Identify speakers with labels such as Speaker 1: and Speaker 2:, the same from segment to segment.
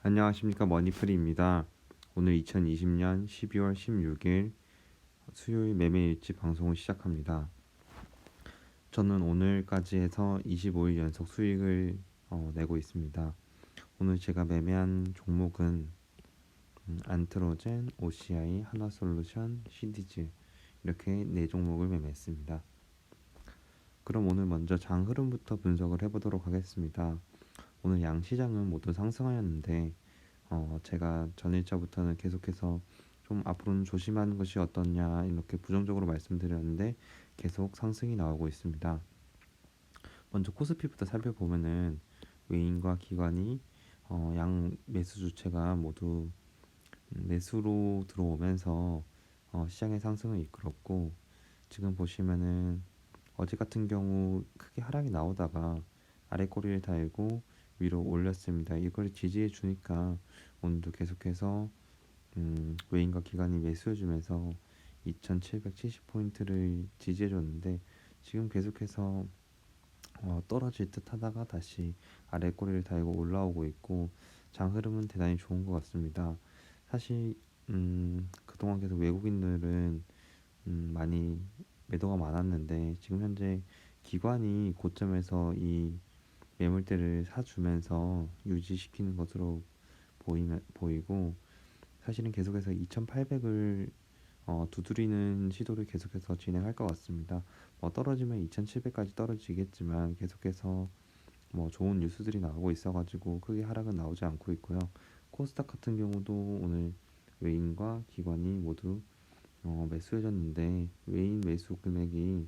Speaker 1: 안녕하십니까, 머니프리입니다. 오늘 2020년 12월 16일 수요일 매매일지 방송을 시작합니다. 저는 오늘까지 해서 25일 연속 수익을 내고 있습니다. 오늘 제가 매매한 종목은 안트로젠, OCI, 하나솔루션, 시디즈 이렇게 4종목을 매매했습니다. 그럼 오늘 먼저 장 흐름부터 분석을 해보도록 하겠습니다. 오늘 양시장은 모두 상승하였는데 제가 전일자부터는 계속해서 좀 앞으로는 조심하는 것이 어떻냐 이렇게 부정적으로 말씀드렸는데 계속 상승이 나오고 있습니다. 먼저 코스피부터 살펴보면은 외인과 기관이 양 매수 주체가 모두 매수로 들어오면서 시장의 상승을 이끌었고, 지금 보시면은 어제 같은 경우 크게 하락이 나오다가 아래 꼬리를 달고 위로 올렸습니다. 이걸 지지해 주니까 오늘도 계속해서 외인과 기관이 매수해주면서 2770포인트를 지지해줬는데, 지금 계속해서 떨어질 듯 하다가 다시 아래 꼬리를 달고 올라오고 있고, 장 흐름은 대단히 좋은 것 같습니다. 사실 그동안 계속 외국인들은 많이 매도가 많았는데, 지금 현재 기관이 고점에서 이 매물대를 사주면서 유지시키는 것으로 보이고, 사실은 계속해서 2800을 두드리는 시도를 계속해서 진행할 것 같습니다. 떨어지면 2700까지 떨어지겠지만 계속해서 좋은 뉴스들이 나오고 있어가지고 크게 하락은 나오지 않고 있고요. 코스닥 같은 경우도 오늘 외인과 기관이 모두 매수해졌는데, 외인 매수 금액이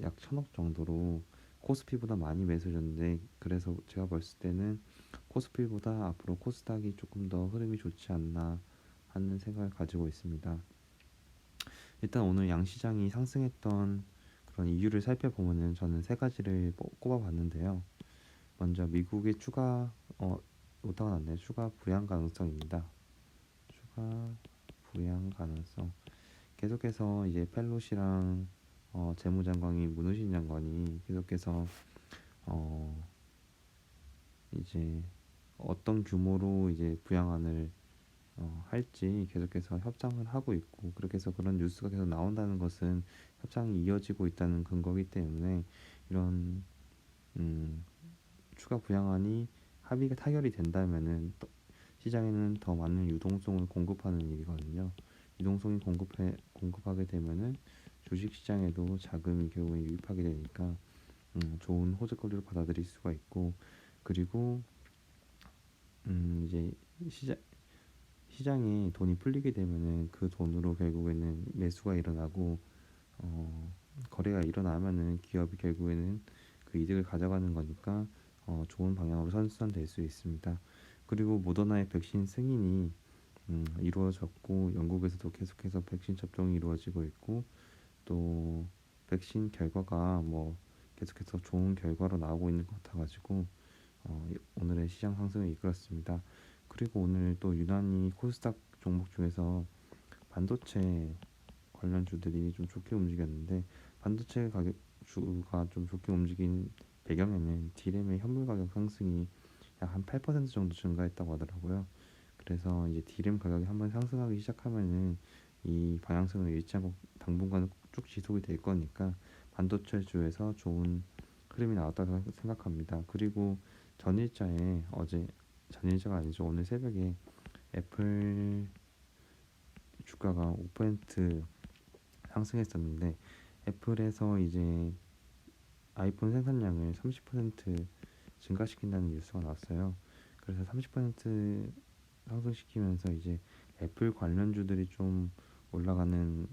Speaker 1: 약 1000억 정도로 코스피보다 많이 매수해졌는데, 그래서 제가 봤을 때는 코스피보다 앞으로 코스닥이 조금 더 흐름이 좋지 않나 하는 생각을 가지고 있습니다. 일단 오늘 양시장이 상승했던 그런 이유를 살펴보면은 저는 세 가지를 꼽아봤는데요. 먼저 미국의 추가 오타가 났네요. 추가 부양 가능성입니다. 추가 부양 가능성. 계속해서 이제 펠로시랑 재무장관이 문우신 장관이 계속해서 어 이제 어떤 규모로 이제 부양안을 할지 계속해서 협상을 하고 있고, 그렇게 해서 그런 뉴스가 계속 나온다는 것은 협상이 이어지고 있다는 근거이기 때문에, 이런 음, 추가 부양안이 합의가 타결이 된다면은 시장에는 더 많은 유동성을 공급하는 일이거든요. 유동성이 공급하게 되면은 주식 시장에도 자금이 결국에 유입하게 되니까 좋은 호재거리로 받아들일 수가 있고, 그리고 이제 시장 시장에 돈이 풀리게 되면은 그 돈으로 결국에는 매수가 일어나고 거래가 일어나면은 기업이 결국에는 그 이득을 가져가는 거니까 좋은 방향으로 선순환될 수 있습니다. 그리고 모더나의 백신 승인이 이루어졌고, 영국에서도 계속해서 백신 접종이 이루어지고 있고, 또 백신 결과가 계속해서 좋은 결과로 나오고 있는 것 같아가지고 오늘의 시장 상승을 이끌었습니다. 그리고 오늘 또 유난히 코스닥 종목 중에서 반도체 관련주들이 좀 좋게 움직였는데, 반도체 가격 주가 좀 좋게 움직인 배경에는 디램의 현물 가격 상승이 약 한 8% 정도 증가했다고 하더라고요. 그래서 이제 디램 가격이 한번 상승하기 시작하면은 이 방향성을 잃지 않고 당분간은 쭉 지속이 될 거니까 반도체주에서 좋은 흐름이 나왔다고 생각합니다. 그리고 전일자가 아니죠. 오늘 새벽에 애플 주가가 5% 상승했었는데, 애플에서 이제 아이폰 생산량을 30% 증가시킨다는 뉴스가 나왔어요. 그래서 30% 상승시키면서 이제 애플 관련주들이 좀 올라가는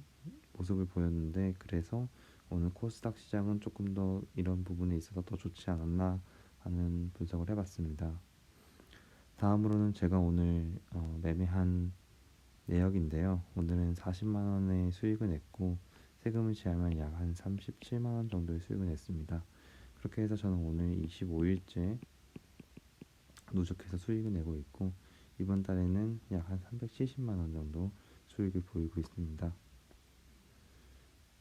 Speaker 1: 모습을 보였는데, 그래서 오늘 코스닥 시장은 조금 더 이런 부분에 있어서 더 좋지 않았나 하는 분석을 해봤습니다. 다음으로는 제가 오늘 매매한 내역인데요. 오늘은 40만 원의 수익을 냈고, 세금을 제하면 약 한 37만 원 정도의 수익을 냈습니다. 그렇게 해서 저는 오늘 25일째 누적해서 수익을 내고 있고, 이번 달에는 약 한 370만 원 정도 수익을 보이고 있습니다.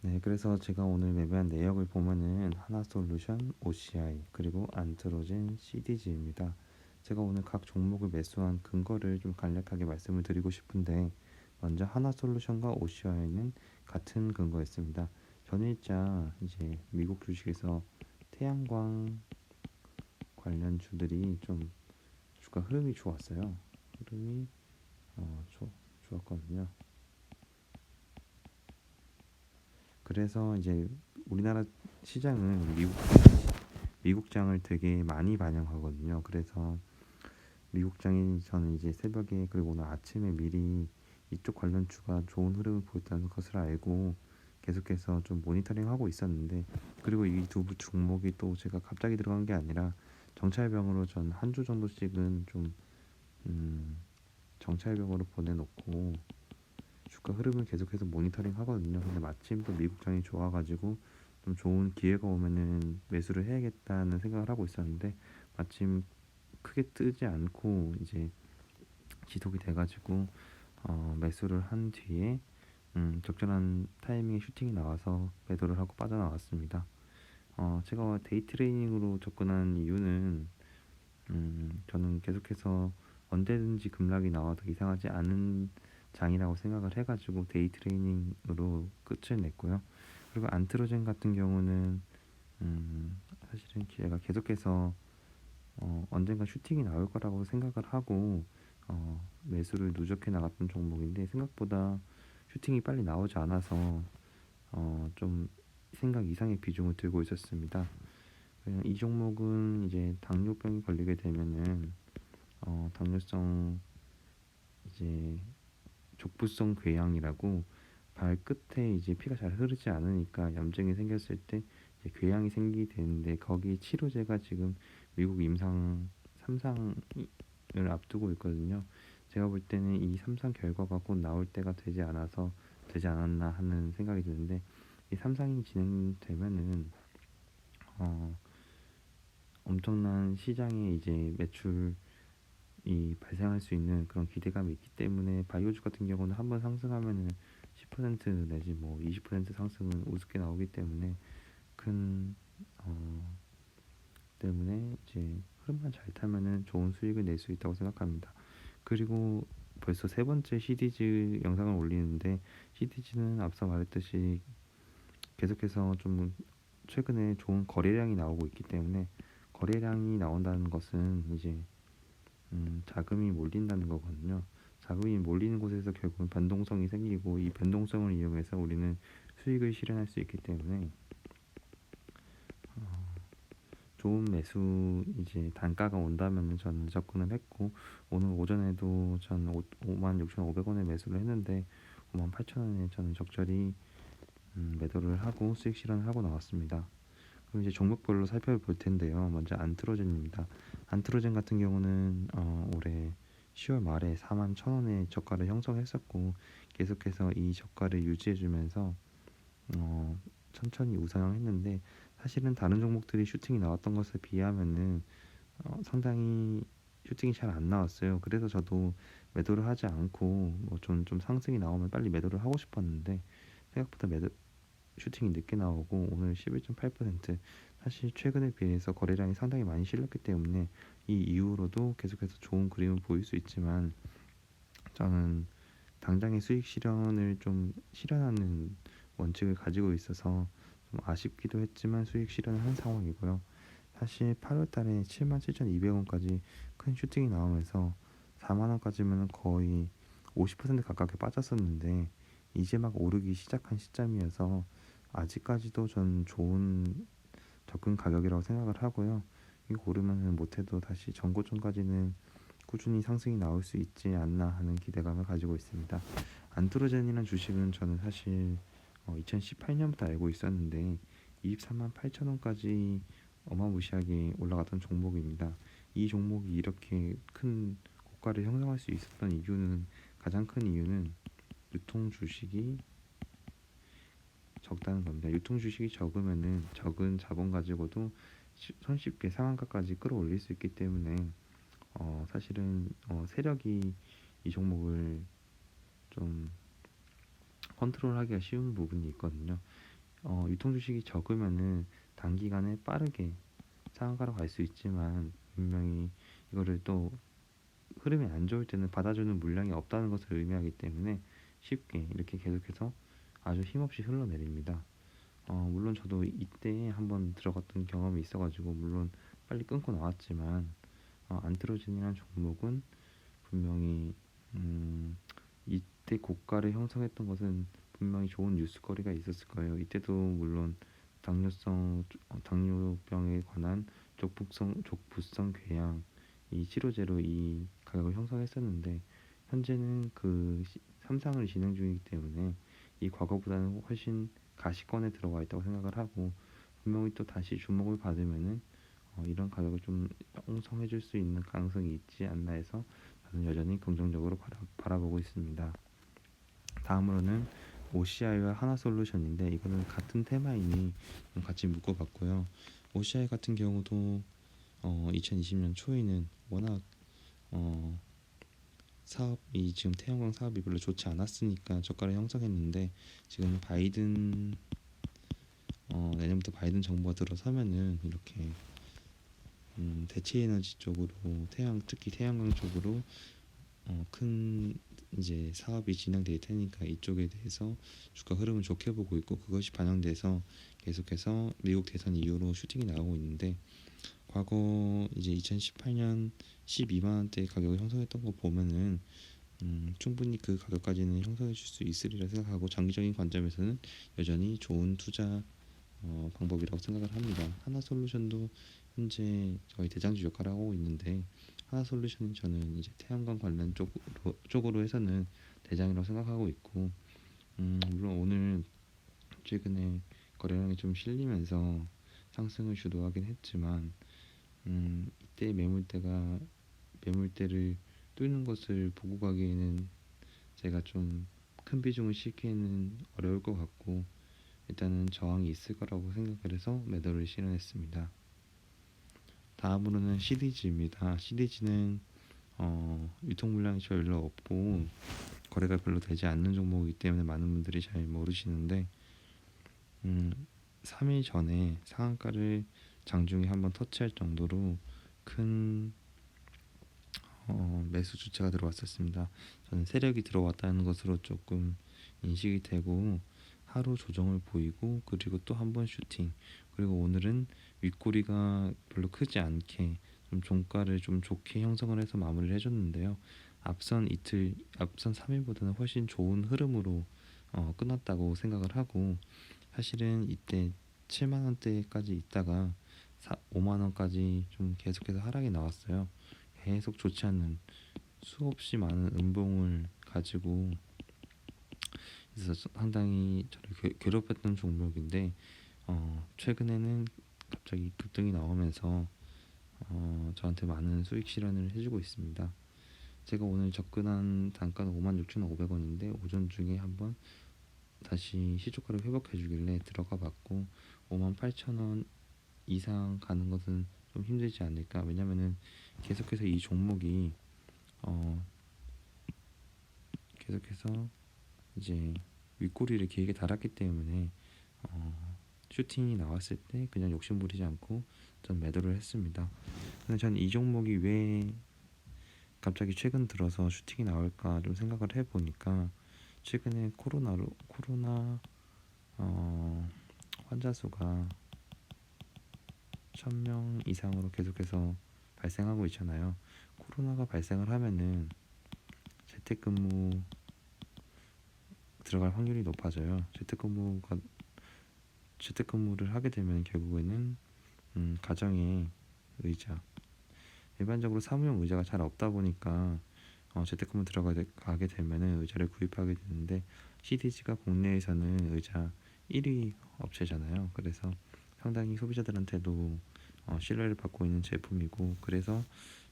Speaker 1: 네, 그래서 제가 오늘 매매한 내역을 보면은 하나솔루션, OCI, 그리고 안트로젠, CDG입니다. 제가 오늘 각 종목을 매수한 근거를 좀 간략하게 말씀을 드리고 싶은데, 먼저 하나솔루션과 OCI는 같은 근거였습니다. 전일자 이제 미국 주식에서 태양광 관련 주들이 좀 주가 흐름이 좋았어요. 흐름이 좋았거든요. 그래서 이제 우리나라 시장은 미국장을 되게 많이 반영하거든요. 그래서 미국장에서는 이제 새벽에 그리고 오늘 아침에 미리 이쪽 관련주가 좋은 흐름을 보였다는 것을 알고 계속해서 좀 모니터링하고 있었는데, 그리고 이 두 종목이 또 제가 갑자기 들어간 게 아니라 정찰병으로 전 한 주 정도씩은 좀 정찰병으로 보내놓고 주가 흐름을 계속해서 모니터링 하거든요. 근데 마침 또 미국장이 좋아가지고 좀 좋은 기회가 오면은 매수를 해야겠다는 생각을 하고 있었는데, 마침 크게 뜨지 않고 이제 지속이 돼가지고 매수를 한 뒤에 적절한 타이밍에 슈팅이 나와서 매도를 하고 빠져나왔습니다. 제가 데이 트레이닝으로 접근한 이유는 저는 계속해서 언제든지 급락이 나와도 이상하지 않은 장이라고 생각을 해가지고 데이 트레이닝으로 끝을 냈고요. 그리고 안트로젠 같은 경우는 사실은 제가 계속해서 언젠가 슈팅이 나올 거라고 생각을 하고 매수를 누적해 나갔던 종목인데, 생각보다 슈팅이 빨리 나오지 않아서 좀 생각 이상의 비중을 들고 있었습니다. 이 종목은 이제 당뇨병이 걸리게 되면은 당뇨성 이제 족부성 궤양이라고, 발끝에 이제 피가 잘 흐르지 않으니까 염증이 생겼을 때 이제 궤양이 생기게 되는데, 거기 치료제가 지금 미국 임상 3상을 앞두고 있거든요. 제가 볼 때는 이 3상 결과가 곧 나올 때가 되지 않았나 하는 생각이 드는데, 이 3상이 진행되면은 엄청난 시장에 이제 매출이 발생할 수 있는 그런 기대감이 있기 때문에, 바이오주 같은 경우는 한번 상승하면은 10% 내지 뭐 20% 상승은 우습게 나오기 때문에 큰 때문에 이제 흐름만 잘 타면은 좋은 수익을 낼 수 있다고 생각합니다. 그리고 벌써 세 번째 시디즈 영상을 올리는데, 시디즈는 앞서 말했듯이 계속해서 좀 최근에 좋은 거래량이 나오고 있기 때문에, 거래량이 나온다는 것은 이제 자금이 몰린다는 거거든요. 자금이 몰리는 곳에서 결국은 변동성이 생기고, 이 변동성을 이용해서 우리는 수익을 실현할 수 있기 때문에 좋은 매수 이제 단가가 온다면 저는 접근을 했고, 오늘 오전에도 전 56,500원에 매수를 했는데 58,000원에 저는 적절히 매도를 하고 수익 실현을 하고 나왔습니다. 그럼 이제 종목별로 살펴볼 텐데요. 먼저 안트로젠입니다. 안트로젠 같은 경우는 올해 10월 말에 41,000원의 저가를 형성했었고, 계속해서 이 저가를 유지해주면서 천천히 우상향했는데, 사실은 다른 종목들이 슈팅이 나왔던 것에 비하면은 상당히 슈팅이 잘 안 나왔어요. 그래서 저도 매도를 하지 않고 좀 상승이 나오면 빨리 매도를 하고 싶었는데, 생각보다 슈팅이 늦게 나오고 오늘 11.8%, 사실 최근에 비해서 거래량이 상당히 많이 실렸기 때문에 이 이후로도 계속해서 좋은 그림을 보일 수 있지만, 저는 당장의 수익 실현을 좀 실현하는 원칙을 가지고 있어서 좀 아쉽기도 했지만 수익 실현을 한 상황이고요. 사실 8월 달에 77,200원까지 큰 슈팅이 나오면서 4만 원까지면 거의 50% 가깝게 빠졌었는데, 이제 막 오르기 시작한 시점이어서 아직까지도 전 좋은 접근 가격이라고 생각을 하고요. 이거 오르면은 못해도 다시 전고점까지는 꾸준히 상승이 나올 수 있지 않나 하는 기대감을 가지고 있습니다. 안트로젠이라는 주식은 저는 사실 2018년부터 알고 있었는데 23만 8천 원까지 어마무시하게 올라갔던 종목입니다. 이 종목이 이렇게 큰 고가를 형성할 수 있었던 이유는, 가장 큰 이유는 유통 주식이 적다는 겁니다. 유통 주식이 적으면은 적은 자본 가지고도 손쉽게 상한가까지 끌어올릴 수 있기 때문에 사실은 세력이 이 종목을 좀 컨트롤하기가 쉬운 부분이 있거든요. 유통 주식이 적으면은 단기간에 빠르게 상한가로 갈 수 있지만, 분명히 이거를 또 흐름이 안 좋을 때는 받아주는 물량이 없다는 것을 의미하기 때문에 쉽게 이렇게 계속해서 아주 힘없이 흘러내립니다. 물론 저도 이때 한번 들어갔던 경험이 있어가지고 물론 빨리 끊고 나왔지만 안트로젠이라는 종목은 분명히 이때 고가를 형성했던 것은 분명히 좋은 뉴스거리가 있었을 거예요. 이때도 물론 당뇨병에 관한 족부성 궤양 이 치료제로 이 가격을 형성했었는데 현재는 그 3상을 진행 중이기 때문에 이 과거보다는 훨씬 가시권에 들어와 있다고 생각을 하고 분명히 또 다시 주목을 받으면은 이런 가격을 좀 형성해 줄 수 있는 가능성이 있지 않나 해서 저는 여전히 긍정적으로 바라보고 있습니다. 다음으로는 OCI와 하나솔루션인데 이거는 같은 테마이니 같이 묶어봤고요. OCI 같은 경우도 2020년 초에는 워낙 사업이 지금 태양광 사업이 별로 좋지 않았으니까 저가를 형성했는데 지금 내년부터 바이든 정부가 들어서면은 이렇게 대체 에너지 쪽으로 특히 태양광 쪽으로 큰 이제 사업이 진행될 테니까 이쪽에 대해서 주가 흐름을 좋게 보고 있고 그것이 반영돼서 계속해서 미국 대선 이후로 슈팅이 나오고 있는데 과거 이제 2018년 12만 원대 가격을 형성했던 거 보면은 충분히 그 가격까지는 형성해 줄 수 있으리라 생각하고 장기적인 관점에서는 여전히 좋은 투자 방법이라고 생각을 합니다. 하나솔루션도 현재 거의 대장주 역할을 하고 있는데 하나솔루션이 저는 이제 태양광 관련 쪽으로 해서는 대장이라고 생각하고 있고 물론 오늘 최근에 거래량이 좀 실리면서 상승을 주도하긴 했지만 이때 매물대를 뚫는 것을 보고 가기에는 제가 좀 큰 비중을 싣기에는 어려울 것 같고 일단은 저항이 있을 거라고 생각을 해서 매도를 실현했습니다. 다음으로는 시리즈입니다. 시리즈는 유통 물량이 별로 없고 거래가 별로 되지 않는 종목이기 때문에 많은 분들이 잘 모르시는데 3일 전에 상한가를 장중에 한번 터치할 정도로 큰 매수 주체가 들어왔었습니다. 저는 세력이 들어왔다는 것으로 조금 인식이 되고 하루 조정을 보이고 그리고 또 한 번 슈팅 그리고 오늘은 윗꼬리가 별로 크지 않게 좀 종가를 좀 좋게 형성을 해서 마무리를 해줬는데요. 앞선 3일보다는 훨씬 좋은 흐름으로 끝났다고 생각을 하고 사실은 이때 7만 원대까지 있다가 5만 원까지 좀 계속해서 하락이 나왔어요. 계속 좋지 않은 수없이 많은 음봉을 가지고 있어서 상당히 저를 괴롭혔던 종목인데 최근에는 갑자기 급등이 나오면서 저한테 많은 수익 실현을 해주고 있습니다. 제가 오늘 접근한 단가는 56,500원인데 오전 중에 한번 다시 시초가를 회복해 주길래 들어가 봤고 58,000원 이상 가는 것은 좀 힘들지 않을까. 왜냐면은 계속해서 이 종목이 어, 계속해서 이제 윗꼬리를 길게 달았기 때문에 슈팅이 나왔을 때 그냥 욕심 부리지 않고 전 매도를 했습니다. 근데 전 이 종목이 왜 갑자기 최근 들어서 슈팅이 나올까 좀 생각을 해보니까 최근에 코로나 환자 수가 1000명 이상으로 계속해서 발생하고 있잖아요. 코로나가 발생을 하면은 재택근무 들어갈 확률이 높아져요. 재택근무를 하게 되면 결국에는 가정에 의자 일반적으로 사무용 의자가 잘 없다 보니까 재택근무 들어가게 되면은 의자를 구입하게 되는데 CDG가 국내에서는 의자 1위 업체잖아요. 그래서 상당히 소비자들한테도 신뢰를 받고 있는 제품이고 그래서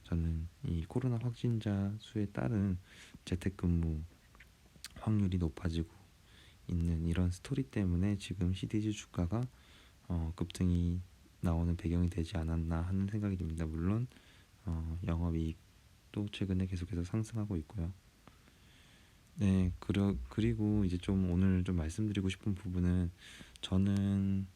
Speaker 1: 저는 이 코로나 확진자 수에 따른 재택근무 확률이 높아지고 있는 이런 스토리 때문에 지금 CDG 주가가 급등이 나오는 배경이 되지 않았나 하는 생각이 듭니다. 물론 영업이익도 최근에 계속해서 상승하고 있고요. 네, 그리고 이제 좀 오늘 좀 말씀드리고 싶은 부분은 저는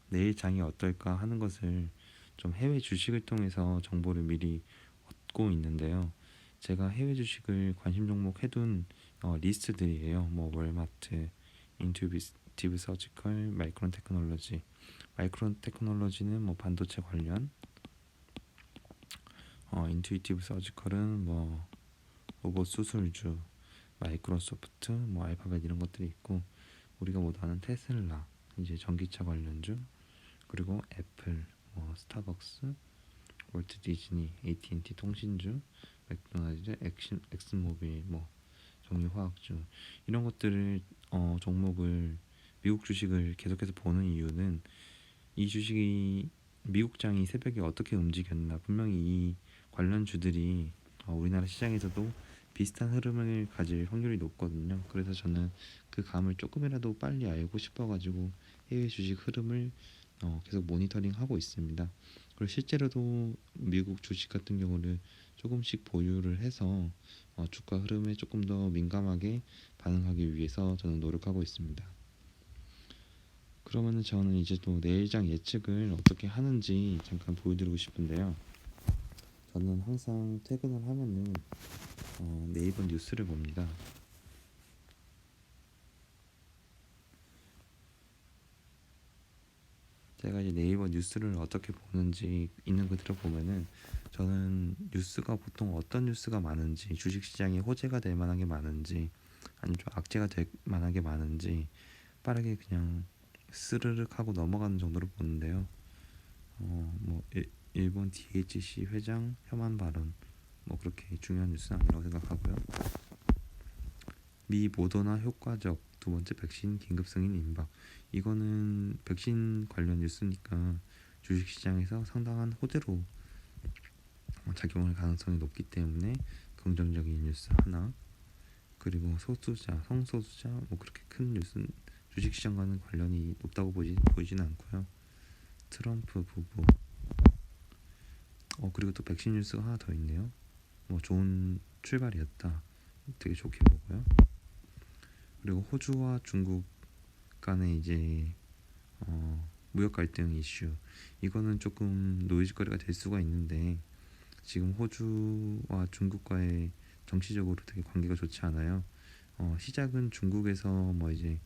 Speaker 1: 내일 장이 어떨까 하는 것을 좀 해외 주식을 통해서 정보를 미리 얻고 있는데요. 제가 해외 주식을 관심 종목 해둔 리스트들이에요. 뭐 월마트, 인투비티브 서지컬, 마이크론 테크놀로지. 마이크론 테크놀로지는 뭐 반도체 관련, 인투이티브 서지컬은 뭐 로봇 수술주, 마이크로소프트, 뭐 알파벳 이런 것들이 있고, 우리가 모두 아는 테슬라, 이제 전기차 관련주, 그리고 애플, 뭐 스타벅스, 월트 디즈니, AT&T 통신주, 맥도날드, 엑슨모빌, 뭐 정유화학주, 이런 것들을 종목을 미국 주식을 계속해서 보는 이유는 이 주식이 미국장이 새벽에 어떻게 움직였나, 분명히 이 관련 주들이 우리나라 시장에서도 비슷한 흐름을 가질 확률이 높거든요. 그래서 저는 그 감을 조금이라도 빨리 알고 싶어가지고 해외 주식 흐름을 계속 모니터링하고 있습니다. 그리고 실제로도 미국 주식 같은 경우를 조금씩 보유를 해서 주가 흐름에 조금 더 민감하게 반응하기 위해서 저는 노력하고 있습니다. 그러면은 저는 이제 또 내일장 예측을 어떻게 하는지 잠깐 보여드리고 싶은데요. 저는 항상 퇴근을 하면은 네이버 뉴스를 봅니다. 제가 이제 네이버 뉴스를 어떻게 보는지 있는 그대로 보면은, 저는 뉴스가 보통 어떤 뉴스가 많은지, 주식시장에 호재가 될 만한 게 많은지, 아니면 좀 악재가 될 만한 게 많은지 빠르게 그냥 스르륵 하고 넘어가는 정도로 보는데요. 뭐 일본 DHC 회장 혐한 발언, 뭐 그렇게 중요한 뉴스는 아니라고 생각하고요. 미 모더나 효과적 두 번째 백신 긴급 승인 임박, 이거는 백신 관련 뉴스니까 주식시장에서 상당한 호재로 작용할 가능성이 높기 때문에 긍정적인 뉴스 하나, 그리고 소수자, 성소수자, 뭐 그렇게 큰 뉴스는 주식시장과는 관련이 높다고 보이지는 않고요. 트럼프 부부, 그리고 또 백신 뉴스가 하나 더 있네요. 뭐 좋은 출발이었다, 되게 좋게 보고요. 그리고 호주와 중국 간의 이제 무역 갈등 이슈, 이거는 조금 노이즈거리가 될 수가 있는데, 지금 호주와 중국과의 정치적으로 되게 관계가 좋지 않아요. 시작은 중국에서 뭐 이제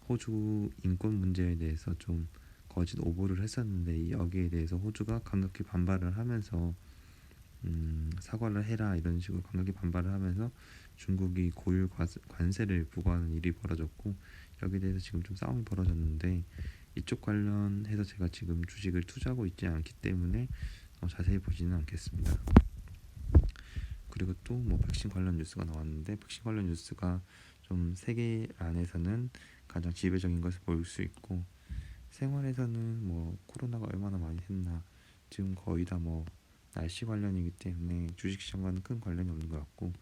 Speaker 1: 호주 인권 문제에 대해서 좀 거짓 오보를 했었는데, 여기에 대해서 호주가 강력히 반발을 하면서 사과를 해라 이런 식으로 강력히 반발을 하면서 중국이 고율 관세를 부과하는 일이 벌어졌고, 여기에 대해서 지금 좀 싸움이 벌어졌는데, 이쪽 관련해서 제가 지금 주식을 투자하고 있지 않기 때문에 자세히 보지는 않겠습니다. 그리고 또 뭐 백신 관련 뉴스가 나왔는데, 백신 관련 뉴스가 좀 세계 안에서는 가장 지배적인 것을 보일 수 있고, 생활에서는 뭐 코로나가 얼마나 많이 했나, 지금 거의 다 뭐 날씨 관련이기 때문에 주식시장과는 큰 관련이 없는 것 같고,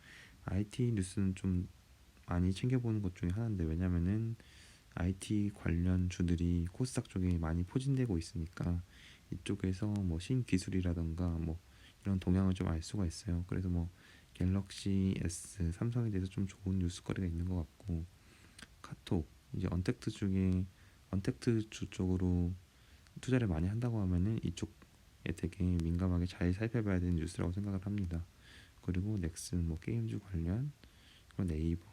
Speaker 1: IT 뉴스는 좀 많이 챙겨보는 것 중에 하나인데, 왜냐면은 IT 관련 주들이 코스닥 쪽에 많이 포진되고 있으니까 이쪽에서 뭐 신기술이라던가 뭐 이런 동향을 좀 알 수가 있어요. 그래서 뭐 갤럭시 S, 삼성에 대해서 좀 좋은 뉴스거리가 있는 것 같고, 카톡, 이제 언택트 주 쪽으로 투자를 많이 한다고 하면은 이쪽에 되게 민감하게 잘 살펴봐야 되는 뉴스라고 생각을 합니다. 그리고 넥슨, 뭐 게임주 관련, 그리고 네이버,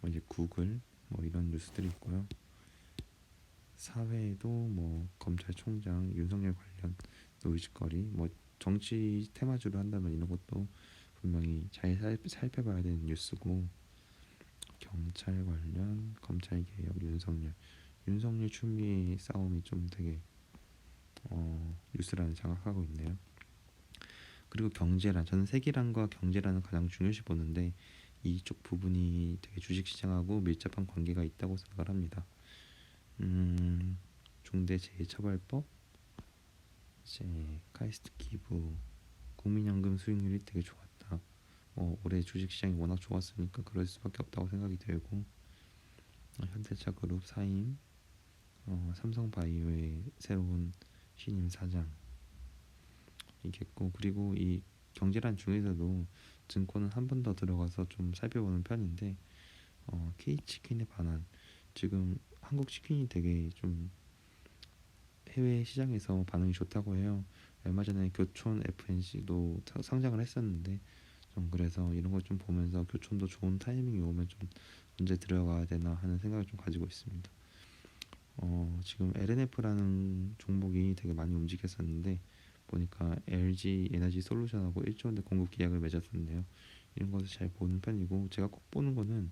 Speaker 1: 뭐 이제 구글, 뭐 이런 뉴스들이 있고요. 사회에도 뭐 검찰총장 윤석열 관련 노이즈거리, 뭐 정치 테마주로 한다면 이런 것도 분명히 잘 살펴봐야 되는 뉴스고, 경찰 관련 검찰 개혁, 윤석열 추미애 싸움이 좀 되게 뉴스란을 장악하고 있네요. 그리고 경제란, 저는 세계란과 경제란을 가장 중요시 보는데, 이쪽 부분이 되게 주식시장하고 밀접한 관계가 있다고 생각을 합니다. 중대재해처벌법, 이제 카이스트 기부, 국민연금 수익률이 되게 좋았다. 올해 주식시장이 워낙 좋았으니까 그럴 수밖에 없다고 생각이 들고, 현대차그룹 사임, 삼성바이오의 새로운 신임 사장 이겠고, 그리고 이 경제란 중에서도 증권은 한 번 더 들어가서 좀 살펴보는 편인데, K치킨의 반환, 지금 한국 치킨이 되게 좀 해외 시장에서 반응이 좋다고 해요. 얼마 전에 교촌 FNC도 상장을 했었는데 좀 그래서 이런 걸 좀 보면서 교촌도 좋은 타이밍이 오면 좀 언제 들어가야 되나 하는 생각을 좀 가지고 있습니다. 지금 LNF라는 종목이 되게 많이 움직였었는데 보니까 LG 에너지 솔루션하고 1조 원대 공급 계약을 맺었었네요. 이런 것을 잘 보는 편이고 제가 꼭 보는 거는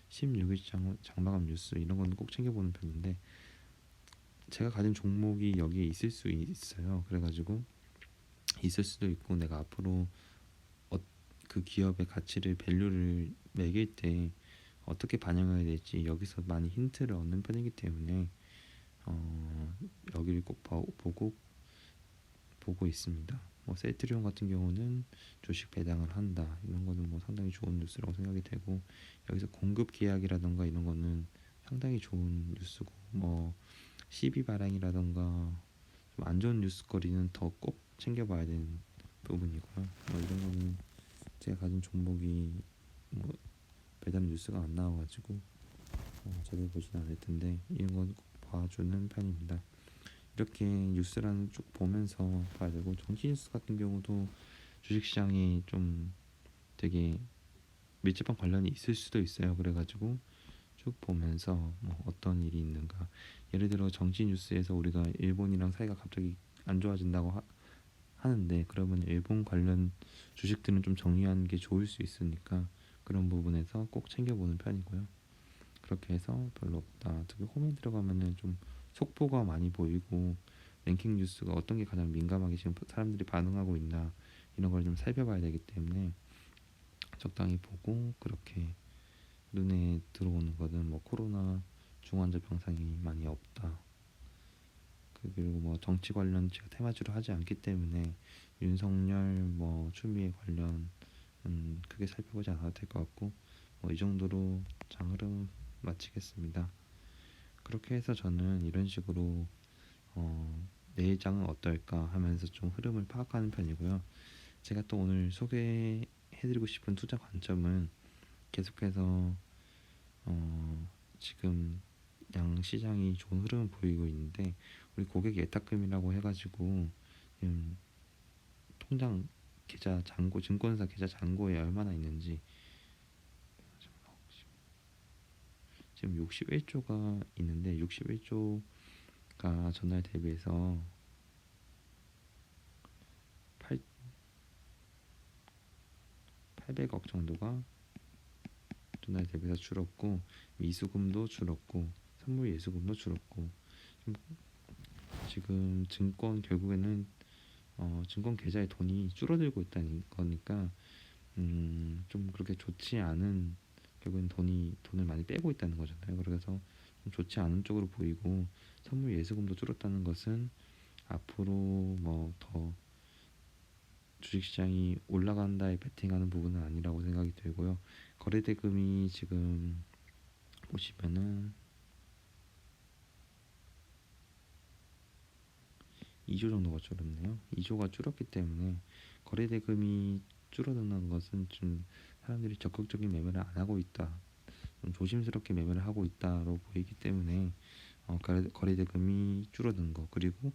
Speaker 1: 16일 장마감 뉴스 이런 거는 꼭 챙겨보는 편인데 제가 가진 종목이 여기에 있을 수 있어요. 그래가지고 있을 수도 있고 내가 앞으로 어, 그 기업의 가치를 밸류를 매길 때 어떻게 반영해야 될지 여기서 많이 힌트를 얻는 편이기 때문에 어, 여기를 꼭 보고 있습니다. 뭐 셀트리온 같은 경우는 주식 배당을 한다 이런 거는 뭐 상당히 좋은 뉴스라고 생각이 되고 여기서 공급 계약이라던가 이런 거는 상당히 좋은 뉴스고 뭐 시비 발행이라던가 좀 안 좋은 뉴스거리는 더 꼭 챙겨봐야 되는 부분이고요. 뭐 이런 거는 제가 가진 종목이 뭐 배당 뉴스가 안 나와가지고 자세히 보진 않을 텐데 이런 건 꼭 봐주는 편입니다. 이렇게 뉴스라는 쭉 보면서 봐야 되고 정치 뉴스 같은 경우도 주식시장이 좀 되게 밀접한 관련이 있을 수도 있어요. 그래가지고 쭉 보면서 뭐 어떤 일이 있는가 예를 들어 정치 뉴스에서 우리가 일본이랑 사이가 갑자기 안 좋아진다고 하는데 그러면 일본 관련 주식들은 좀 정리하는 게 좋을 수 있으니까 그런 부분에서 꼭 챙겨보는 편이고요. 그렇게 해서 별로 없다. 특히 홈에 들어가면은 좀 속보가 많이 보이고 랭킹 뉴스가 어떤 게 가장 민감하게 지금 사람들이 반응하고 있나 이런 걸 좀 살펴봐야 되기 때문에 적당히 보고 그렇게 눈에 들어오는 거는 뭐 코로나 중환자 병상이 많이 없다. 그리고 뭐 정치 관련 제가 테마주로 하지 않기 때문에 윤석열 뭐 추미애 관련 크게 살펴보지 않아도 될 것 같고 뭐 이 정도로 장흐름 마치겠습니다. 그렇게 해서 저는 이런 식으로 내일장은 어떨까 하면서 좀 흐름을 파악하는 편이고요. 제가 또 오늘 소개해드리고 싶은 투자 관점은 계속해서 지금 양 시장이 좋은 흐름을 보이고 있는데 우리 고객 예탁금이라고 해가지고 지금 통장 계좌 잔고 증권사 계좌 잔고에 얼마나 있는지 지금 61조가 있는데 61조가 전날 대비해서 8, 800억 정도가 전날 대비해서 줄었고 미수금도 줄었고 선물 예수금도 줄었고 지금 증권 결국에는 증권 계좌에 돈이 줄어들고 있다는 거니까 좀 그렇게 좋지 않은 결국엔 돈을 많이 빼고 있다는 거잖아요. 그래서 좀 좋지 않은 쪽으로 보이고 선물 예수금도 줄었다는 것은 앞으로 뭐 더 주식시장이 올라간다에 베팅하는 부분은 아니라고 생각이 들고요. 거래대금이 지금 보시면은 2조 정도가 줄었네요. 2조가 줄었기 때문에 거래대금이 줄어드는 것은 좀 사람들이 적극적인 매매를 안 하고 있다. 좀 조심스럽게 매매를 하고 있다로 보이기 때문에 거래대금이 줄어든 거 그리고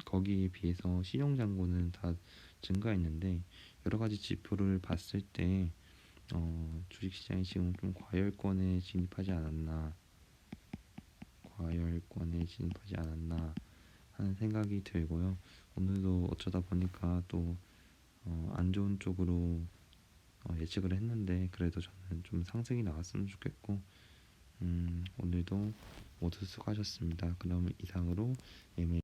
Speaker 1: 거기에 비해서 신용잔고는 다 증가했는데 여러 가지 지표를 봤을 때 주식시장이 지금 좀 과열권에 진입하지 않았나 하는 생각이 들고요. 오늘도 어쩌다 보니까 또 안 좋은 쪽으로 예측을 했는데 그래도 저는 좀 상승이 나왔으면 좋겠고 오늘도 모두 수고하셨습니다. 그럼 이상으로 예매